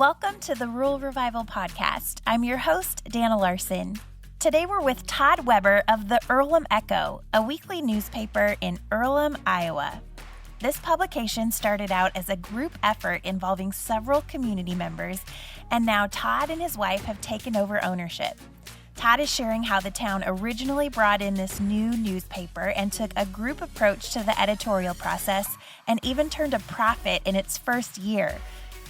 Welcome to the Rural Revival Podcast. I'm your host, Dana Larson. Today we're with Todd Weber of the Earlham Echo, a weekly newspaper in Earlham, Iowa. This publication started out as a group effort involving several community members, and now Todd and his wife have taken over ownership. Todd is sharing how the town originally brought in this new newspaper and took a group approach to the editorial process and even turned a profit in its first year.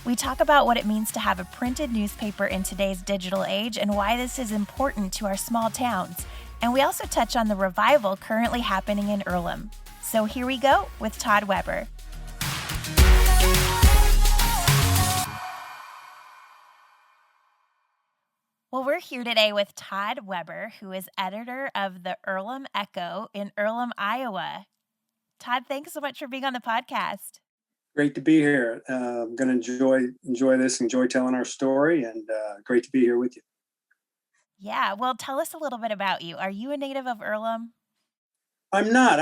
We talk about what it means to have a printed newspaper in today's digital age and why this is important to our small towns. And we also touch on the revival currently happening in Earlham. So here we go with Todd Weber. Well, we're here today with Todd Weber, who is editor of the Earlham Echo in Earlham, Iowa. Todd, thanks so much for being on the podcast. Great to be here. I'm going to enjoy this, enjoy telling our story, and great to be here with you. Yeah, well, tell us a little bit about you. Are you a native of Earlham? I'm not.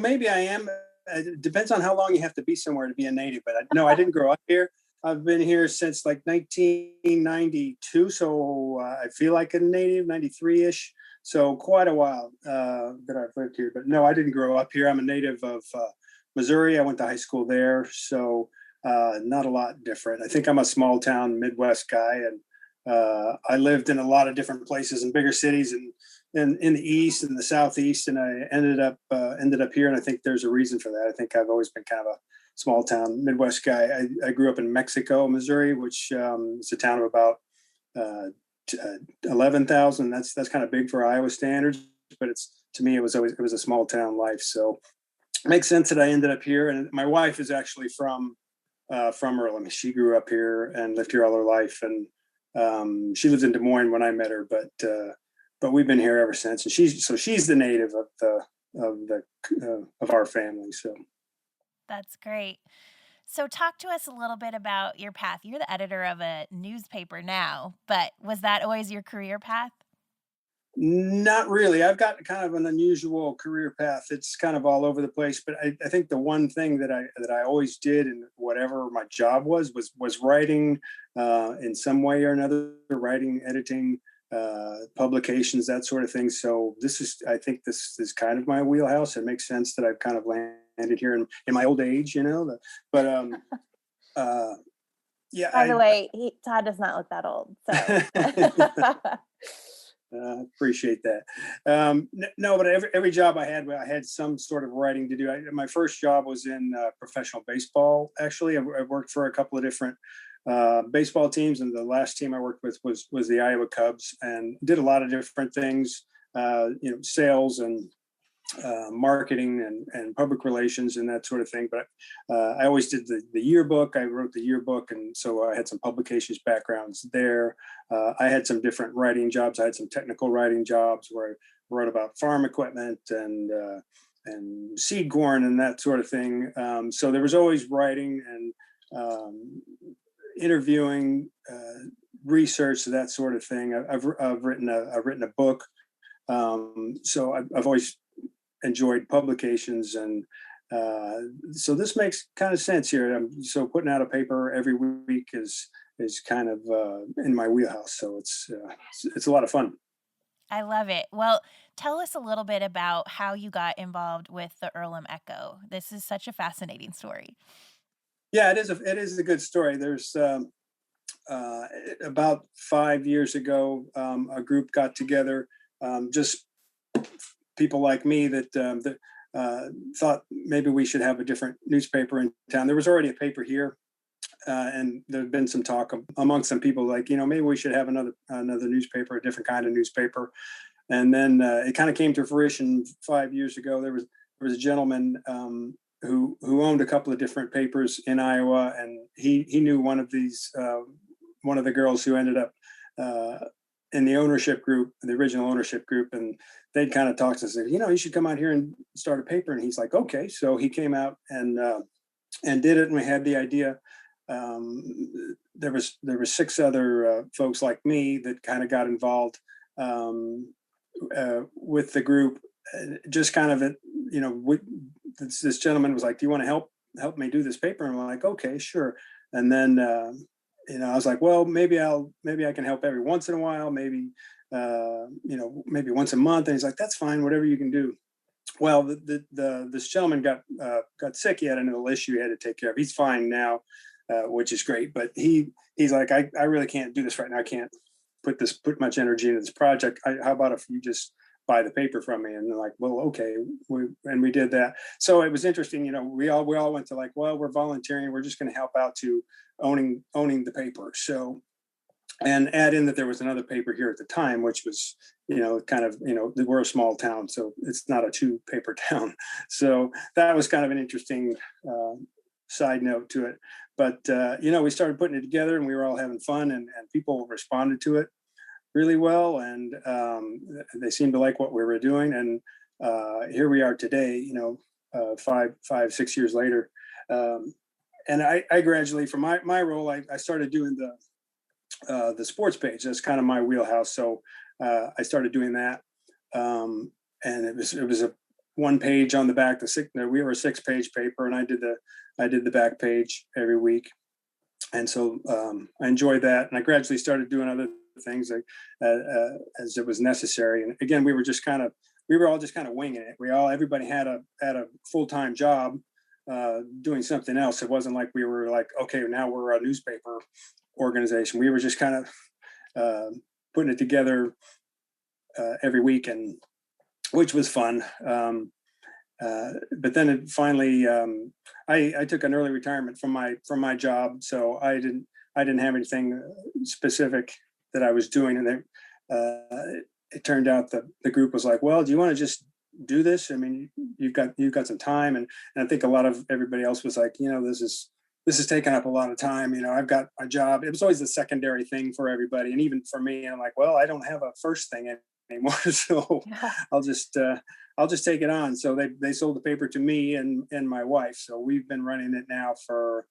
Maybe I am. It depends on how long you have to be somewhere to be a native, but I didn't grow up here. I've been here since like 1992, so I feel like a native, 93-ish. So quite a while that I've lived here. But no, I didn't grow up here. I'm a native of Missouri. I went to high school there, so not a lot different. I think I'm a small town Midwest guy, and I lived in a lot of different places in bigger cities and in the East and the Southeast, and I ended up here. And I think there's a reason for that. I think I've always been kind of a small town Midwest guy. I grew up in Mexico, Missouri, which is a town of about 11,000. That's kind of big for Iowa standards, but to me it was a small town life. So it makes sense that I ended up here. And my wife is actually from Earlham. She grew up here and lived here all her life, and she lives in Des Moines when I met her, but we've been here ever since. And she's the native of our family. So that's great. So talk to us a little bit about your path. You're the editor of a newspaper now, but was that always your career path? Not really. I've got kind of an unusual career path. It's kind of all over the place, but I think the one thing that I always did, and whatever my job was writing in some way or another, writing, editing, publications, that sort of thing. So I think this is kind of my wheelhouse. It makes sense that I've kind of landed here in my old age, but yeah. By the way, Todd does not look that old. So. Appreciate that. No, but every job I had some sort of writing to do. My first job was in professional baseball. Actually, I worked for a couple of different baseball teams, and the last team I worked with was the Iowa Cubs, and did a lot of different things, sales and marketing and public relations and that sort of thing. But I always did the yearbook. I wrote the yearbook, and so I had some publications backgrounds there. I had some different writing jobs. I had some technical writing jobs where I wrote about farm equipment and seed corn and that sort of thing. So there was always writing and interviewing, research, that sort of thing. I've written a book. So I've always enjoyed publications, and so this makes kind of sense here. So putting out a paper every week is kind of in my wheelhouse. So it's a lot of fun. I love it. Well, tell us a little bit about how you got involved with the Earlham Echo. This is such a fascinating story. Yeah, it is a good story. There's about 5 years ago, a group got together, just people like me that thought maybe we should have a different newspaper in town. There was already a paper here, and there had been some talk among some people like, maybe we should have another newspaper, a different kind of newspaper. And then it kind of came to fruition 5 years ago. There was a gentleman who owned a couple of different papers in Iowa, and he knew one of the girls who ended up in the ownership group, the original ownership group, and they'd kind of talked to us and said, you should come out here and start a paper. And he's like, okay. So he came out and did it, and we had the idea. There was 6 other folks like me that kind of got involved with the group. Just kind of, this gentleman was like, do you want to help me do this paper? And we're like, okay, sure. And then I was like, well, maybe I can help every once in a while, maybe, maybe once a month. And he's like, that's fine, whatever you can do. Well, this gentleman got sick. He had an little issue he had to take care of. He's fine now, which is great. But he's like, I really can't do this right now. I can't put much energy into this project. How about if you just buy the paper from me? And they're like, well, okay. We did that. So it was interesting. We all went to like, well, we're volunteering. We're just going to help out to owning the paper. So, and add in that there was another paper here at the time, which was, we're a small town, so it's not a 2-paper town. So that was kind of an interesting side note to it. But, we started putting it together and we were all having fun, and people responded to it really well. And they seemed to like what we were doing. And here we are today, 6 years later. And I gradually, from my role, I started doing the sports page. That's kind of my wheelhouse. So I started doing that, and it was a 1 page on the back. We were a 6-page paper, and I did the back page every week, and so I enjoyed that. And I gradually started doing other things as it was necessary. And again, we were all just kind of winging it. Everybody had a full-time job doing something else. It wasn't like we were like, okay, now we're a newspaper organization. We were just kind of putting it together every week, and which was fun. But then it finally, I took an early retirement from my job, so I didn't have anything specific that I was doing. And it turned out that the group was like, well, do you want to just do this? I mean, you've got some time, and I think a lot of everybody else was like, this is taking up a lot of time. I've got my job. It was always the secondary thing for everybody, and even for me. And I'm like, well, I don't have a first thing anymore, so Yeah. I'll just take it on. So they sold the paper to me and my wife. So we've been running it now for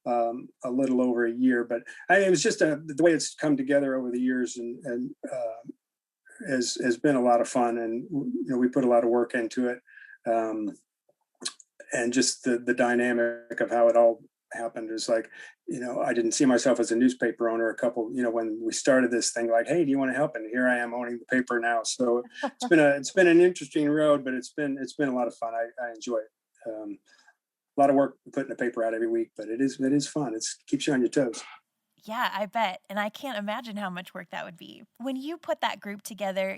a little over a year. But it was just the way it's come together over the years, and has been a lot of fun. And we put a lot of work into it, and just the dynamic of how it all happened is like, I didn't see myself as a newspaper owner when we started this thing, like, hey, do you want to help? And here I am owning the paper now. So it's been an interesting road, but it's been a lot of fun. I enjoy it. A lot of work putting the paper out every week, but it is fun. It keeps you on your toes. Yeah, I bet. And I can't imagine how much work that would be. When you put that group together,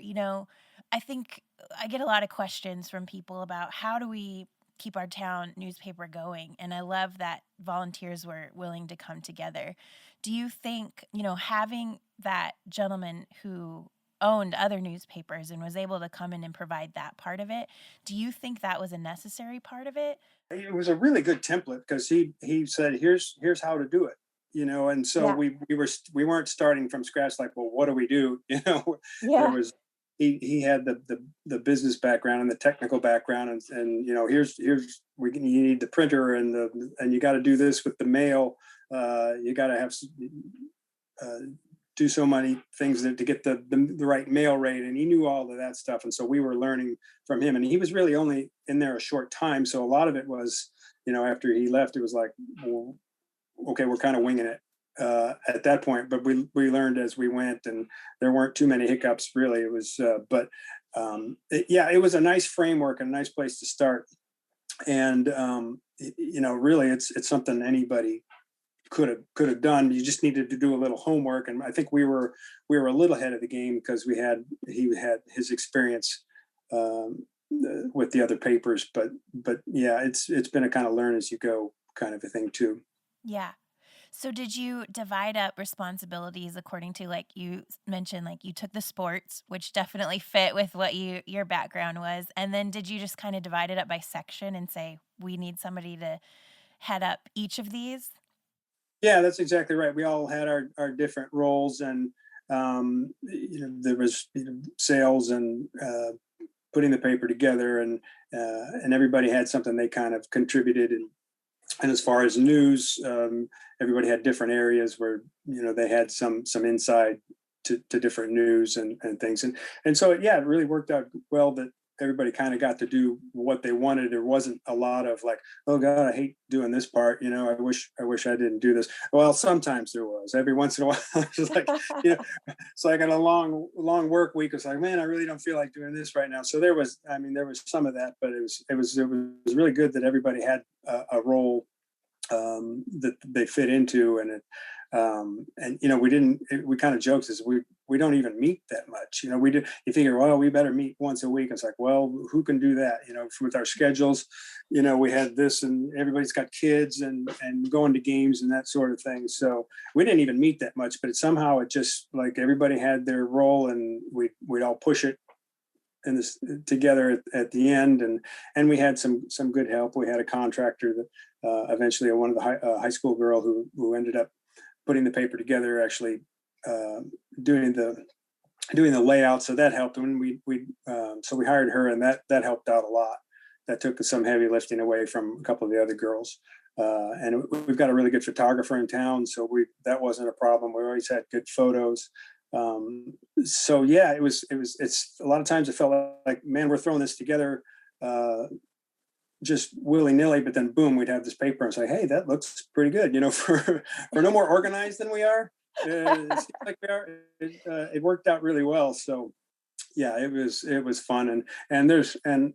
I think I get a lot of questions from people about how do we keep our town newspaper going. And I love that volunteers were willing to come together. Do you think, having that gentleman who owned other newspapers and was able to come in and provide that part of it, do you think that was a necessary part of it? It was a really good template, because he said, here's how to do it. And so Yeah. we weren't starting from scratch, like, well, what do we do? There Yeah. was, he had the business background and the technical background, and here's you need the printer, and you got to do this with the mail. You got to have do so many things to get the right mail rate, and he knew all of that stuff. And so we were learning from him, and he was really only in there a short time, so a lot of it was, after he left, it was like, well, okay, we're kind of winging it at that point, but we learned as we went, and there weren't too many hiccups, really. It was, it was a nice framework and a nice place to start. And, really it's something anybody could have done. You just needed to do a little homework. And I think we were a little ahead of the game, because he had his experience with the other papers, but yeah, it's been a kind of learn as you go kind of a thing too. Yeah. So did you divide up responsibilities according to, like you mentioned, like you took the sports, which definitely fit with what your background was, and then did you just kind of divide it up by section and say, we need somebody to head up each of these? Yeah, that's exactly right. We all had our different roles, and there was sales and putting the paper together, and everybody had something they kind of contributed. And as far as news, everybody had different areas where they had some insight to different news and things, and so it really worked out well that everybody kind of got to do what they wanted. There wasn't a lot of like, oh God, I hate doing this part. I wish I didn't do this. Well, sometimes there was. Every once in a while, it's just like, it's like in a long work week. It's like, man, I really don't feel like doing this right now. So there was some of that, but it was really good that everybody had a role that they fit into, and we kind of joked is we don't even meet that much. You figure, well, we better meet once a week. It's like, well, who can do that? With our schedules, we had this, and everybody's got kids and going to games and that sort of thing. So we didn't even meet that much, but somehow it just like everybody had their role, and we'd all push it in this together at the end, and we had some good help. We had a contractor that eventually one of the high school girl who ended up putting the paper together, actually doing the layout, so that helped. When we hired her, and that helped out a lot. That took some heavy lifting away from a couple of the other girls. And we've got a really good photographer in town, so that wasn't a problem. We always had good photos. So yeah, it's a lot of times it felt like, man, we're throwing this together just willy-nilly, but then boom, we'd have this paper and say, hey, that looks pretty good. For no more organized than we are, it seems like we are. It worked out really well. So yeah, it was fun. And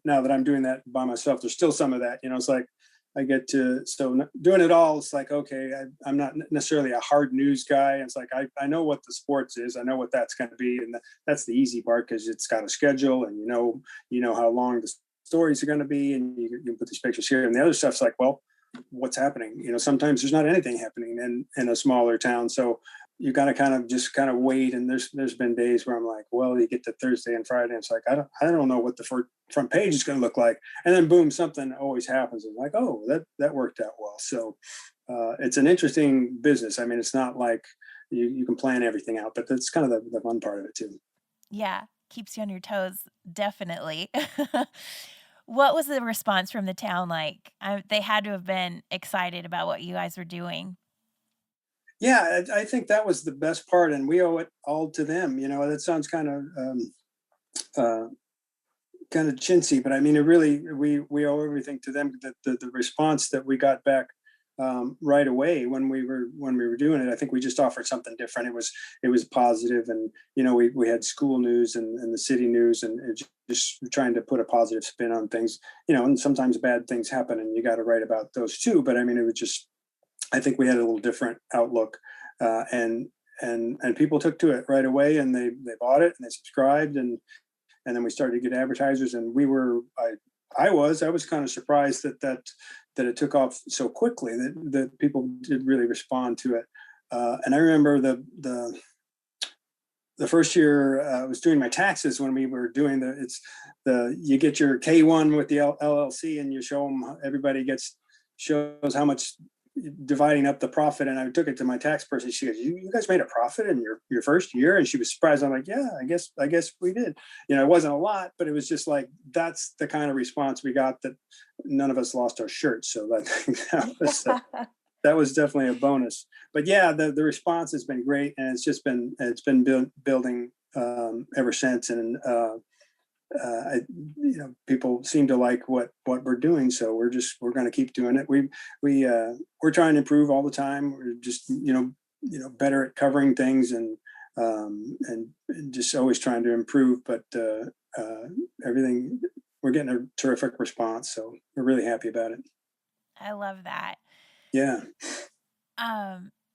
now that I'm doing that by myself, there's still some of that. It's like I get to, so doing it all, it's like, okay, I'm not necessarily a hard news guy. It's like, I know what the sports is. I know what that's going to be. And that's the easy part, because it's got a schedule, and you know how long the stories are going to be, and you can put these pictures here. And the other stuff's like, well, what's happening? Sometimes there's not anything happening in a smaller town. So you got to kind of wait. And there's been days where I'm like, well, you get to Thursday and Friday, and it's like, I don't know what the front page is going to look like. And then boom, something always happens. And like, oh, that worked out well. So it's an interesting business. I mean, it's not like you can plan everything out, but that's kind of the fun part of it too. Yeah. Keeps you on your toes. Definitely. What was the response from the town like? They had to have been excited about what you guys were doing. Yeah, I think that was the best part, and we owe it all to them. That sounds kind of chintzy, but I mean, it really, we owe everything to them. The response that we got back right away when we were doing it, I think we just offered something different. It was positive, and we had school news and the city news, and just trying to put a positive spin on things. And sometimes bad things happen, and you got to write about those too. But I mean, it was just, I think we had a little different outlook, and people took to it right away, and they bought it and they subscribed, and then we started to get advertisers, and I was kind of surprised that it took off so quickly, that people did really respond to it. And I remember the first year I was doing my taxes, when we were doing you get your K1 with the LLC, and you show them, everybody shows how much, dividing up the profit. And I took it to my tax person. She goes, you guys made a profit in your first year? And she was surprised. I'm like, yeah, I guess we did. It wasn't a lot, but it was just like, that's the kind of response we got, that none of us lost our shirts. So that was definitely a bonus. But yeah, the response has been great, and it's been building ever since. And people seem to like what we're doing, so we're going to keep doing it. We're trying to improve all the time. We're just better at covering things, and just always trying to improve. But everything, we're getting a terrific response, so we're really happy about it. I love that. Yeah.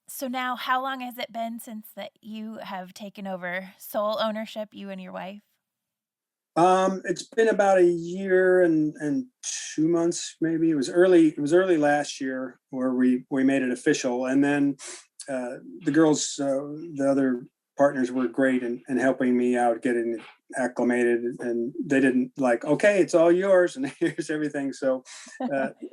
So now, how long has it been since that you have taken over sole ownership, you and your wife? It's been about a year and 2 months, maybe. It was early last year where we made it official. And then the girls, the other partners, were great in helping me out, getting acclimated, and they didn't like, okay, it's all yours and here's everything. So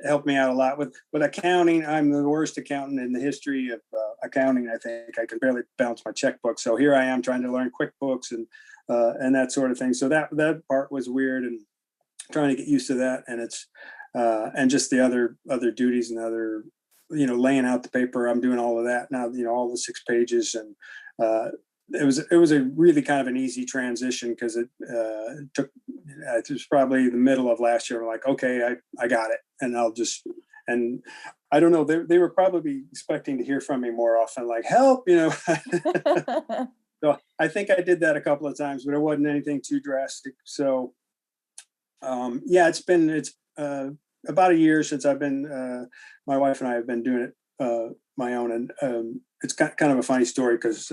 helped me out a lot with accounting. I'm the worst accountant in the history of accounting. I think I can barely balance my checkbook. So here I am trying to learn QuickBooks and that sort of thing. So that part was weird, and trying to get used to that. And it's and just the other duties and other, laying out the paper. I'm doing all of that now, all the 6 pages. And it was a really kind of an easy transition, because it took it was probably the middle of last year. I'm like, okay, I got it. And and I don't know, they were probably expecting to hear from me more often, like, help, So I think I did that a couple of times, but it wasn't anything too drastic. So yeah, it's about a year since I've been, my wife and I have been doing it my own. And it's kind of a funny story because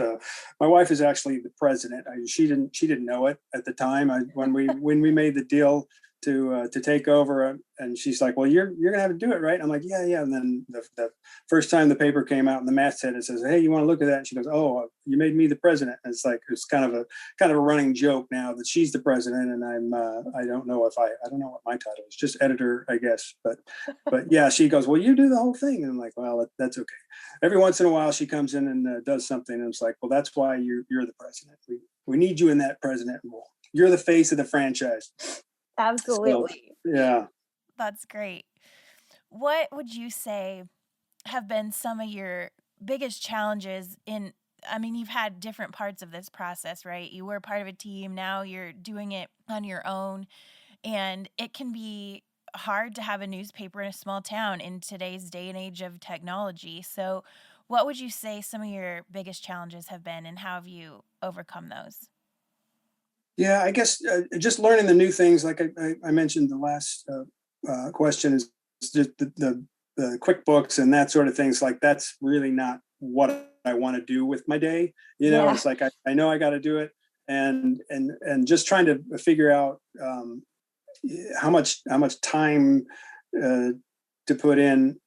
my wife is actually the president. She didn't know it at the time. When we made the deal to take over, and she's like, "Well, you're gonna have to do it, right?" I'm like, "Yeah." And then the first time the paper came out and the masthead, it says, "Hey, you want to look at that?" And she goes, "Oh, you made me the president." And it's kind of a running joke now that she's the president, and I don't know what my title is, just editor, I guess. But yeah, she goes, "Well, you do the whole thing," and I'm like, "Well, that's okay." Every once in a while, she comes in and does something, and it's like, "Well, that's why you're the president. We need you in that president role. You're the face of the franchise." Absolutely. So, yeah. That's great. What would you say have been some of your biggest challenges I mean, you've had different parts of this process, right? You were part of a team, now you're doing it on your own, and it can be hard to have a newspaper in a small town in today's day and age of technology. So, what would you say some of your biggest challenges have been, and how have you overcome those? Yeah, I guess just learning the new things, like I mentioned the last question, is just the QuickBooks and that sort of things. Like that's really not what I want to do with my day. Yeah. It's like I know I got to do it, and just trying to figure out how much time to put in.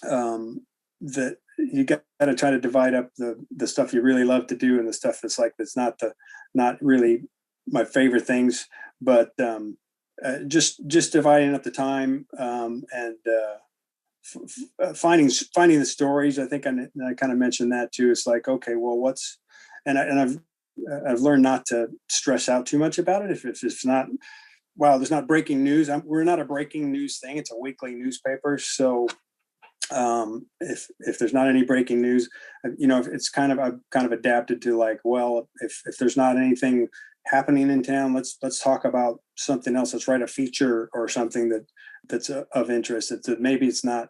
That you got to try to divide up the stuff you really love to do and the stuff that's not really my favorite things, but just dividing up the time, and finding the stories. I think I kind of mentioned that too. It's like, okay, well, I've learned not to stress out too much about it. If it's not, wow, there's not breaking news. We're not a breaking news thing. It's a weekly newspaper, so if there's not any breaking news, it's I've kind of adapted to, like, well, if there's not anything happening in town, let's talk about something else. Let's write a feature or something that's of interest. Maybe it's not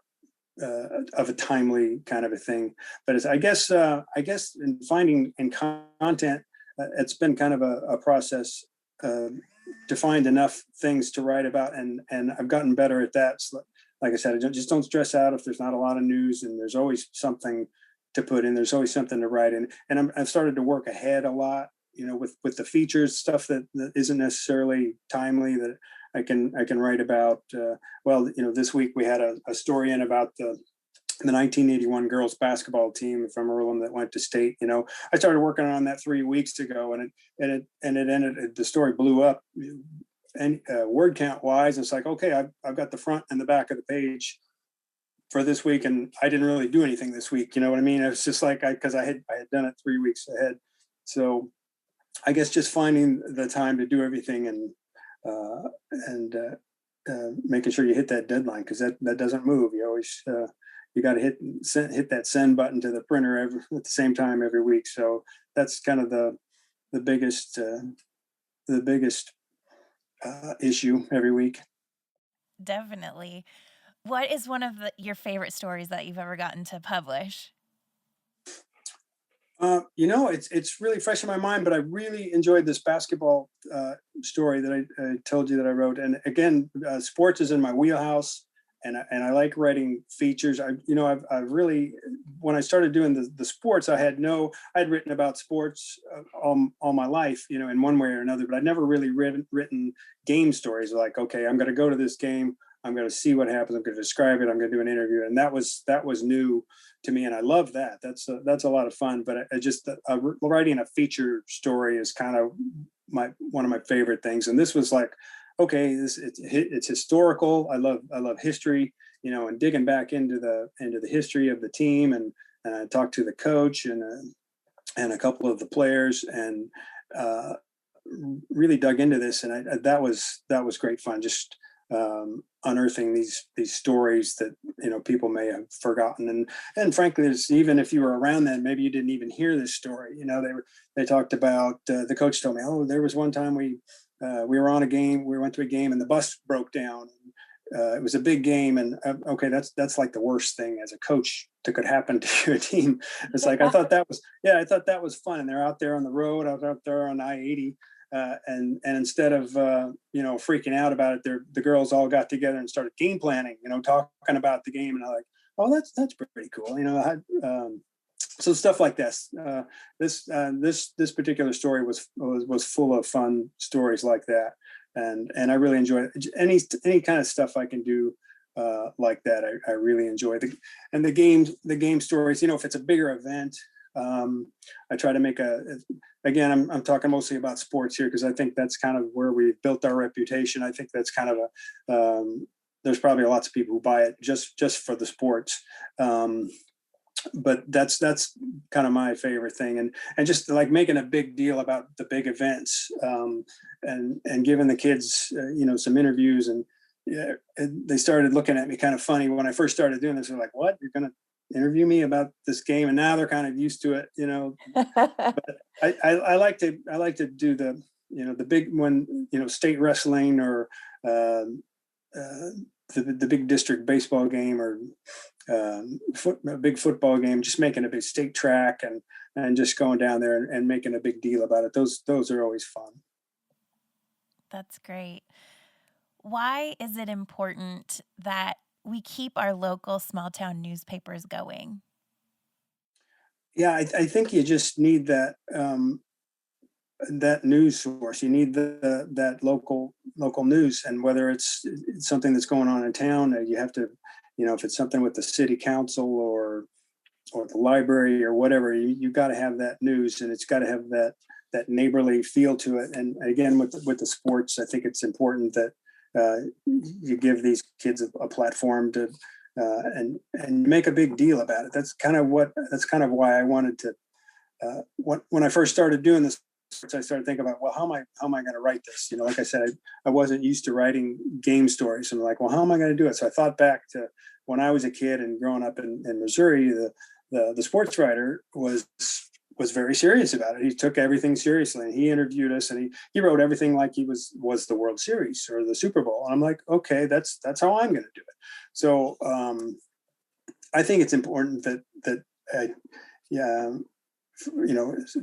of a timely kind of a thing, but I guess in finding in content, it's been kind of a process to find enough things to write about, and I've gotten better at that. So, like I said, just don't stress out if there's not a lot of news, and there's always something to put in. There's always something to write in, and I've started to work ahead a lot, with the features stuff that isn't necessarily timely, that I can write about. This week we had a story in about the 1981 girls basketball team from Earlham that went to state. I started working on that 3 weeks ago, and it ended. The story blew up, and word count wise. It's like, okay, I've got the front and the back of the page for this week, and I didn't really do anything this week. You know what I mean? It was just like because I had done it 3 weeks ahead. So I guess just finding the time to do everything, and making sure you hit that deadline, because that doesn't move. You always you got to hit that send button to the printer at the same time every week. So that's kind of the biggest issue every week. Definitely. What is one of your favorite stories that you've ever gotten to publish? It's really fresh in my mind, but I really enjoyed this basketball story that I told you that I wrote. And again, sports is in my wheelhouse, and I like writing features. I've really, when I started doing the sports, I'd written about sports all my life, in one way or another, but I'd never really written game stories. Like, okay, I'm going to go to this game, I'm going to see what happens, I'm going to describe it, I'm going to do an interview, and that was new to me, and I love that. That's a lot of fun. But I just writing a feature story is kind of one of my favorite things. And this was like, okay, it's historical. I love history, and digging back into the history of the team, and talk to the coach and a couple of the players, and really dug into this. And that was great fun. Just unearthing these stories that people may have forgotten, and frankly, even if you were around then, maybe you didn't even hear this story. They talked about, the coach told me, oh, there was one time we we were on a game. We went to a game, and the bus broke down. It was a big game, and okay, that's like the worst thing as a coach that could happen to your team. It's like I thought that was fun, and they're out there on the road, out there on I-80, and instead of freaking out about it, the girls all got together and started game planning, talking about the game, and I'm like, oh, that's pretty cool, so stuff like this. This particular story was full of fun stories like that, and I really enjoy it. Any kind of stuff I can do like that. I really enjoy the game stories. If it's a bigger event, I try to make again, I'm talking mostly about sports here because I think that's kind of where we built our reputation. I think that's kind of there's probably lots of people who buy it just for the sports. But that's kind of my favorite thing, and just like making a big deal about the big events, and giving the kids some interviews, and they started looking at me kind of funny when I first started doing this. They're like, "What? You're going to interview me about this game?" And now they're kind of used to it, But I like to do the big one, state wrestling, or the big district baseball game, or a big football game, just making a big state track, and just going down there and making a big deal about it. Those are always fun. That's great. Why is it important that we keep our local small town newspapers going? Yeah, I think you just need that that news source. You need that local news, and whether it's something that's going on in town, you have to, if it's something with the city council or the library or whatever, you got to have that news, and it's got to have that neighborly feel to it. And again, with the sports, I think it's important that you give these kids a platform to and make a big deal about it. That's kind of why I wanted to. When I first started doing this, I started thinking about, well, how am I going to write this? Like I said, I wasn't used to writing game stories, and like, well, how am I going to do it? So I thought back to when I was a kid and growing up in Missouri. The sports writer was very serious about it. He took everything seriously, and he interviewed us, and he wrote everything like he was the World Series or the Super Bowl. And I'm like, okay, that's how I'm going to do it. So I think it's important that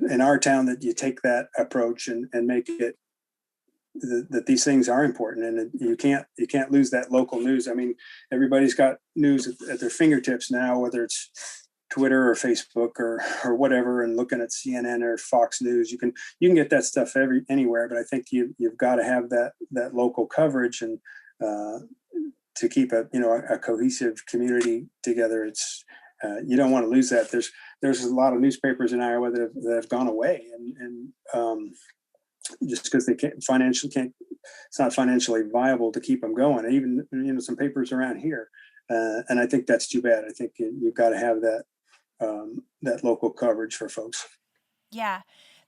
in our town, that you take that approach and make it that these things are important, and you can't lose that local news. I mean, everybody's got news at their fingertips now, whether it's Twitter or Facebook or whatever, and looking at CNN or Fox News. You can get that stuff anywhere, but I think you've got to have that local coverage, and to keep a cohesive community together. It's you don't want to lose that. There's a lot of newspapers in Iowa that have gone away, and just because it's not financially viable to keep them going. Even some papers around here, and I think that's too bad. I think you've got to have that local coverage for folks. Yeah,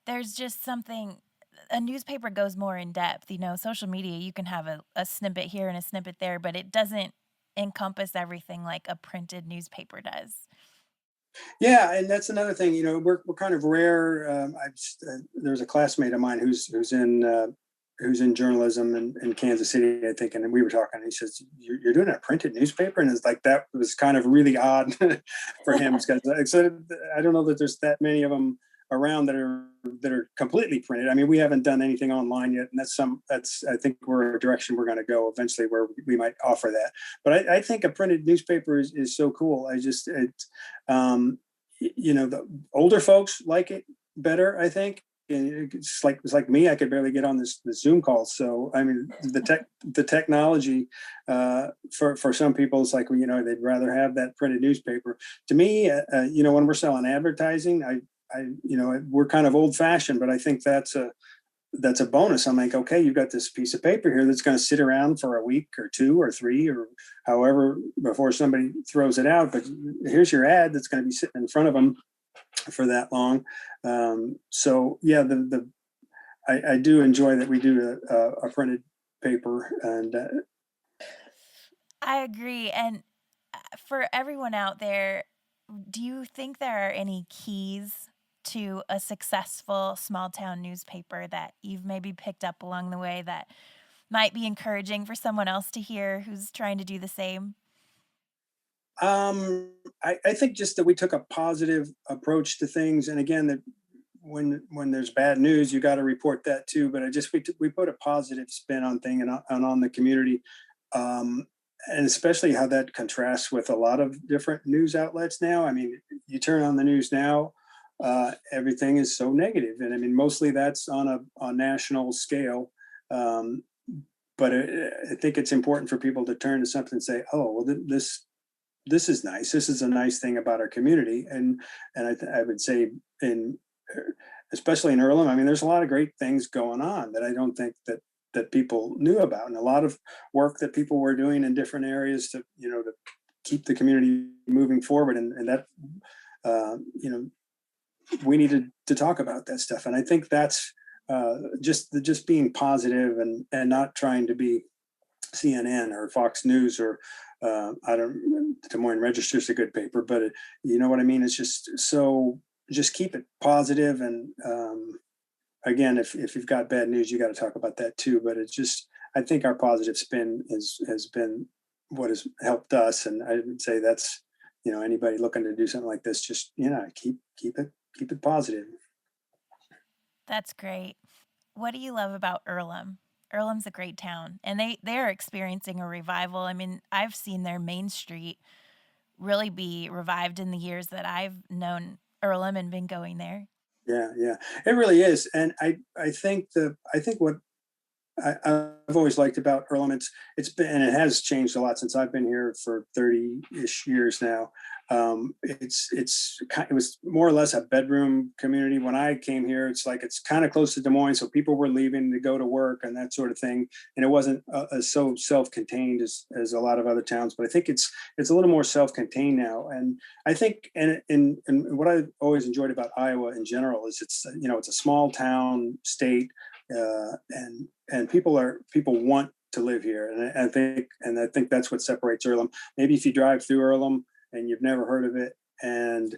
there's just something. A newspaper goes more in depth. Social media, you can have a snippet here and a snippet there, but it doesn't encompass everything like a printed newspaper does. Yeah, and that's another thing. We're kind of rare. There's a classmate of mine who's in journalism in Kansas City, I think, and we were talking. And he says, "You're doing a printed newspaper," and it's like that was kind of really odd for him. Because I don't know that there's that many of them around that are completely printed. I mean, we haven't done anything online yet, and that's I think we're a direction we're going to go eventually, where we might offer that. But I think a printed newspaper is so cool. The older folks like it better, I think. It's like me. I could barely get on this Zoom call. So I mean, the technology for some people, it's like, they'd rather have that printed newspaper. To me, when we're selling advertising, we're kind of old fashioned, but I think that's a bonus. I'm like, okay, you've got this piece of paper here that's going to sit around for a week or 2 or 3 or however before somebody throws it out. But here's your ad that's going to be sitting in front of them for that long. So yeah, I do enjoy that we do a printed paper, and I agree. And for everyone out there, do you think there are any keys to a successful small town newspaper that you've maybe picked up along the way that might be encouraging for someone else to hear who's trying to do the same? I think just that we took a positive approach to things, and again, that when there's bad news, you got to report that too. But we put a positive spin on thing and on the community, um, and especially how that contrasts with a lot of different news outlets now. I mean, you turn on the news now, everything is so negative, and I mean, mostly that's on a national scale. Um, but I think it's important for people to turn to something and say, "Oh, well, this is nice. This is a nice thing about our community." And I would say in especially in Earlham, I mean, there's a lot of great things going on that I don't think that people knew about, and a lot of work that people were doing in different areas to to keep the community moving forward, and that you know we needed to talk about that stuff. And I think that's just being positive and not trying to be CNN or Fox News or I don't. Des Moines Register is a good paper, but you know what I mean. It's just so just keep it positive, and again, if you've got bad news, you got to talk about that too. But it's just I think our positive spin has been what has helped us, and I would say that's anybody looking to do something like this, just keep it positive. That's great. What do you love about Earlham? Earlham's a great town, and they're experiencing a revival. I mean, I've seen their Main Street really be revived in the years that I've known Earlham and been going there. Yeah, yeah, it really is, and I think what I've always liked about Earlham. It's been and it has changed a lot since I've been here for 30-ish years now. It was more or less a bedroom community when I came here. It's kind of close to Des Moines, so people were leaving to go to work and that sort of thing. And it wasn't so self-contained as a lot of other towns. But I think it's a little more self-contained now. And I think and what I always enjoyed about Iowa in general is it's a small town state, and people want to live here, and I think that's what separates Earlham. Maybe if you drive through Earlham and you've never heard of it, and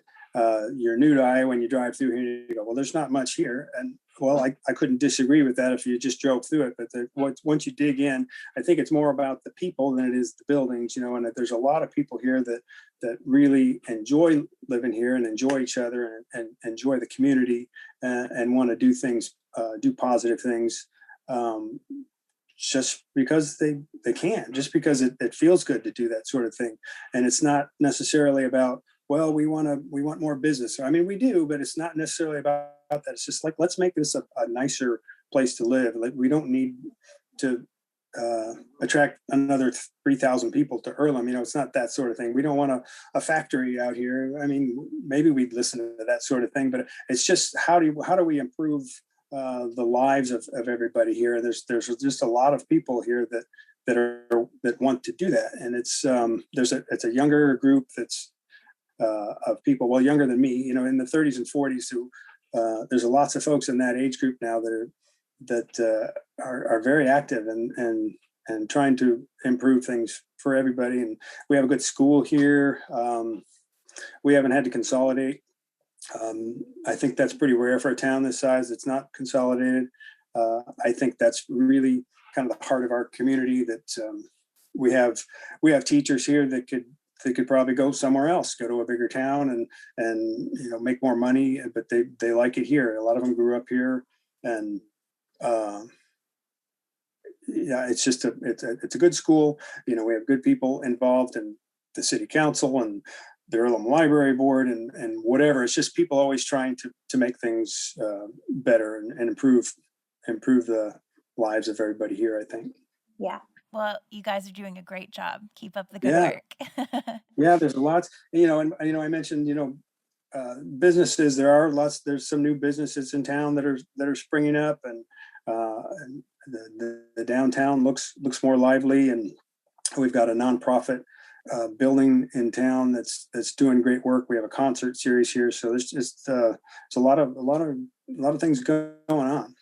you're new to Iowa and you drive through here, you go, well, there's not much here. And well, I couldn't disagree with that if you just drove through it. But once you dig in, I think it's more about the people than it is the buildings, and that there's a lot of people here that really enjoy living here and enjoy each other and enjoy the community, and want to do things, do positive things, just because they can, just because it feels good to do that sort of thing. And it's not necessarily about, well, we want more business. I mean, we do, but it's not necessarily about that. It's just like, let's make this a nicer place to live. Like, we don't need to attract another 3,000 people to Earlham. It's not that sort of thing. We don't want a factory out here. I mean, maybe we'd listen to that sort of thing, but it's just how do we improve the lives of everybody here. There's just a lot of people here that want to do that, and it's a younger group that's of people, well, younger than me, in the 30s and 40s, who there's lots of folks in that age group now that are very active and trying to improve things for everybody. And we have a good school here. We haven't had to consolidate. I think that's pretty rare for a town this size. It's not consolidated. I think that's really kind of the heart of our community, that we have teachers here that could probably go somewhere else, go to a bigger town and make more money, but they like it here. A lot of them grew up here, and yeah, it's a good school. We have good people involved in the city council and the Earlham Library Board and whatever. It's just people always trying to make things better and improve the lives of everybody here, I think. Yeah. Well, you guys are doing a great job. Keep up the good Yeah. work. Yeah, there's lots, and I mentioned, businesses. There's some new businesses in town that are springing up, and the downtown looks more lively, and we've got a nonprofit building in town that's doing great work. We have a concert series here, so there's just it's a lot of things going on.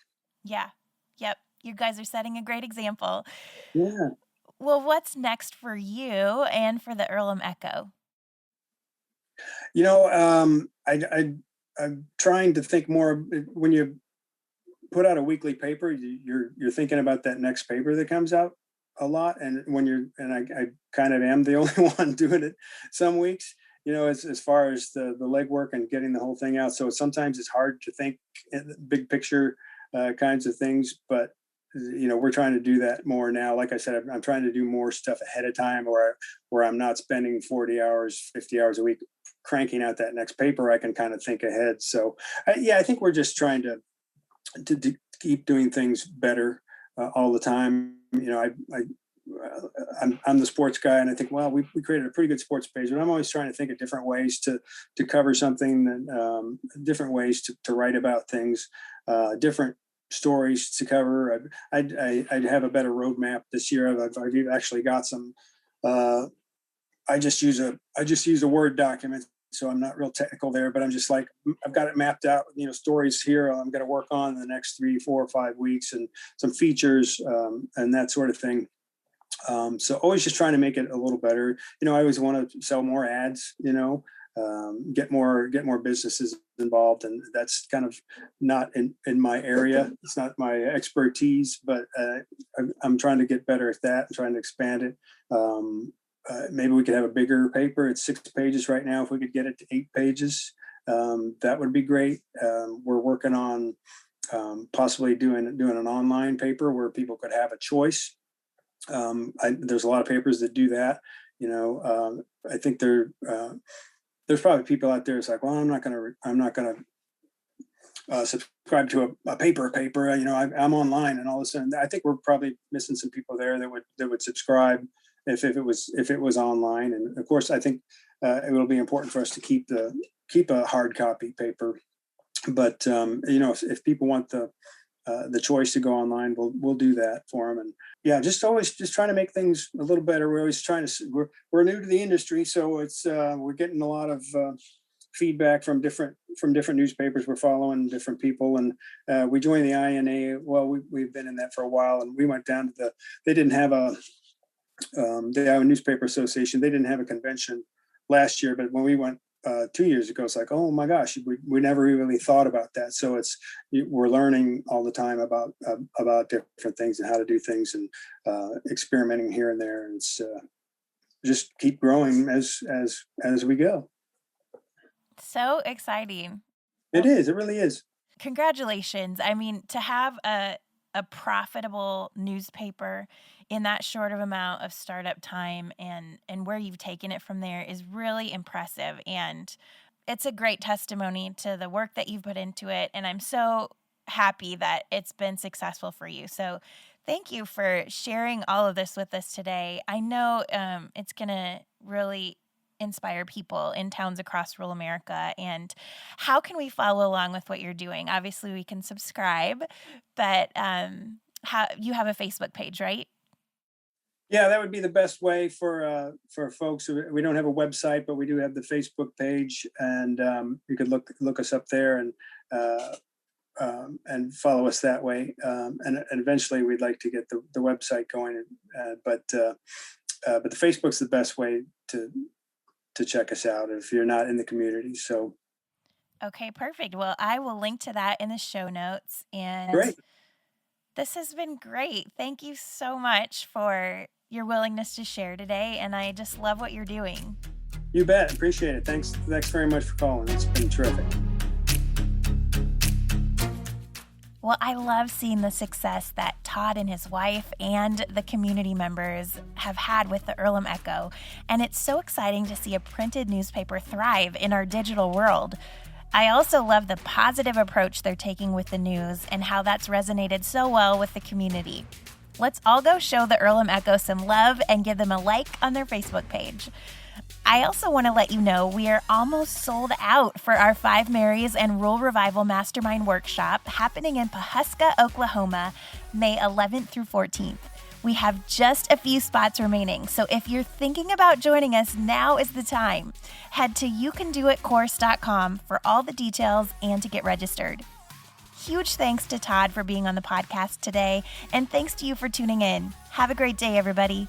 Yeah. Yep. You guys are setting a great example. Yeah. Well, what's next for you and for the Earlham Echo? I I'm trying to think more when you put out a weekly paper, you're thinking about that next paper that comes out a lot. And I kind of am the only one doing it some weeks, as far as the legwork and getting the whole thing out. So sometimes it's hard to think big picture kinds of things, but we're trying to do that more now. Like I said, I'm trying to do more stuff ahead of time where I'm not spending 40 hours, 50 hours a week cranking out that next paper. I can kind of think ahead. So I think we're just trying to keep doing things better all the time. I'm the sports guy, and I think, well, we created a pretty good sports page, but I'm always trying to think of different ways to cover something, and different ways to write about things, different stories to cover. I'd have a better roadmap this year. I've actually got some. I just use a Word document, so I'm not real technical there, but I'm just like, I've got it mapped out, stories here I'm going to work on in the next 3, 4, 5 weeks, and some features, and that sort of thing. So always just trying to make it a little better. I always want to sell more ads, get more businesses involved, and that's kind of not in my area. It's not my expertise, but I'm trying to get better at that and trying to expand it. Maybe we could have a bigger paper. It's 6 pages right now. If we could get it to 8 pages, that would be great. We're working on possibly doing an online paper where people could have a choice. There's a lot of papers that do that. I think there's probably people out there. It's like, well, I'm not gonna subscribe to a paper. I'm online and all this, and I think we're probably missing some people there that would subscribe if it was online. And of course, I think it will be important for us to keep a hard copy paper. But if people want the choice to go online, we'll do that for them. And yeah, always trying to make things a little better. We're always trying to. We're new to the industry, so it's we're getting a lot of feedback from different newspapers. We're following different people, and we joined the INA. Well, we've been in that for a while, and we went down to they didn't have the Iowa Newspaper Association. They didn't have a convention last year, but when we went 2 years ago, it's like, oh my gosh, we never really thought about that. So we're learning all the time about different things and how to do things, and experimenting here and there. And it's just keep growing as we go. So exciting. It is. It really is. Congratulations. I mean, to have a profitable newspaper in that short of amount of startup time and where you've taken it from there is really impressive. And it's a great testimony to the work that you've put into it. And I'm so happy that it's been successful for you. So thank you for sharing all of this with us today. I know it's going to really inspire people in towns across rural America. And how can we follow along with what you're doing? Obviously, we can subscribe, but you have a Facebook page, right? Yeah, that would be the best way for folks. We don't have a website, but we do have the Facebook page, and you could look us up there and follow us that way. And eventually, we'd like to get the website going. But the Facebook's the best way to check us out if you're not in the community. So. Okay, perfect. Well, I will link to that in the show notes. And great. This has been great. Thank you so much for your willingness to share today. And I just love what you're doing. You bet. Appreciate it. Thanks very much for calling. It's been terrific. Well, I love seeing the success that Todd and his wife and the community members have had with the Earlham Echo. And it's so exciting to see a printed newspaper thrive in our digital world. I also love the positive approach they're taking with the news and how that's resonated so well with the community. Let's all go show the Earlham Echo some love and give them a like on their Facebook page. I also want to let you know we are almost sold out for our Five Marys and Rural Revival Mastermind Workshop happening in Pawhuska, Oklahoma, May 11th through 14th. We have just a few spots remaining, so if you're thinking about joining us, now is the time. Head to youcandoitcourse.com for all the details and to get registered. Huge thanks to Todd for being on the podcast today, and thanks to you for tuning in. Have a great day, everybody.